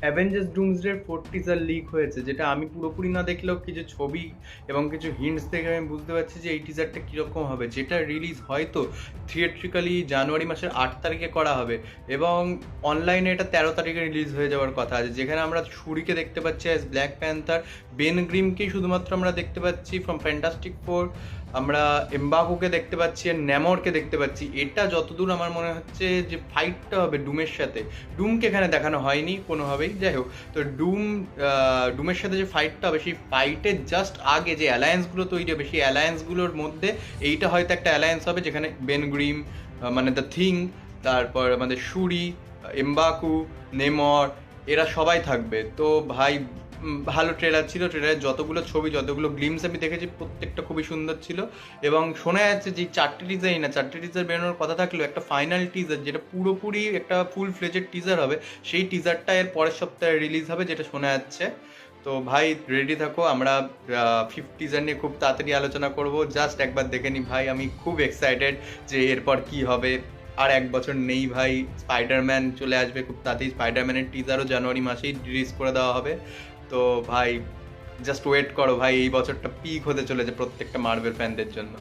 Avengers ডুমসডের 4 teaser leak হয়েছে, যেটা আমি পুরোপুরি না দেখলেও কিছু ছবি এবং কিছু হিন্টস দেখে আমি বুঝতে পারছি যে এই টিজারটা কীরকম হবে, যেটা রিলিজ হয়তো থিয়েট্রিক্যালি জানুয়ারি মাসের 8 তারিখে করা হবে এবং অনলাইনে এটা 13 তারিখে রিলিজ হয়ে যাওয়ার কথা আছে, যেখানে আমরা শুরিকে দেখতে পাচ্ছি অ্যাজ ব্ল্যাক প্যান্থার, বেন গ্রিমকেই শুধুমাত্র আমরা দেখতে পাচ্ছি ফ্রম ফ্যান্টাস্টিক ফোর, আমরা এমবাগোকে দেখতে পাচ্ছি আর ন্যামরকে দেখতে পাচ্ছি। এটা যতদূর আমার মনে হচ্ছে যে ফাইটটা হবে ডুমের সাথে, ডুমকে এখানে দেখানো হয়নি কোনোভাবেই, যাই হোক। তো ডুমের সাথে যে ফাইটটা হবে, সেই ফাইটের জাস্ট আগে যে অ্যালায়েন্সগুলো তৈরি হবে, সেই অ্যালায়েন্সগুলোর মধ্যে এইটা হয়তো একটা অ্যালায়েন্স হবে, যেখানে বেন গ্রিম, মানে দ্য থিং, তারপর আমাদের শুরি, এমবাকু, নেমর, এরা সবাই থাকবে। তো ভাই ভালো ট্রেলার ছিল, ট্রেলারের যতগুলো ছবি, যতগুলো গ্লিমস আমি দেখেছি, প্রত্যেকটা খুবই সুন্দর ছিল। এবং শোনা যাচ্ছে যে 4টে টিজার বেরোনোর কথা থাকলেও একটা ফাইনাল টিজার, যেটা পুরোপুরি একটা ফুল ফ্লেজেড টিজার হবে, সেই টিজারটা এর পরের সপ্তাহে রিলিজ হবে, যেটা শোনা যাচ্ছে। তো ভাই রেডি থাকো, আমরা 5th টিজার নিয়ে খুব তাড়াতাড়ি আলোচনা করব। জাস্ট একবার দেখে নি ভাই, আমি খুব এক্সাইটেড যে এরপর কি হবে। আর 1 বছর নেই ভাই, স্পাইডারম্যান চলে আসবে খুব তাড়াতাড়ি, স্পাইডারম্যানের টিজারও জানুয়ারি মাসেই রিলিজ করে দেওয়া হবে। তো ভাই জাস্ট ওয়েট করো ভাই, এই বছরটা পিক হতে চলেছে প্রত্যেকটা মার্ভেল ফ্যানদের জন্য।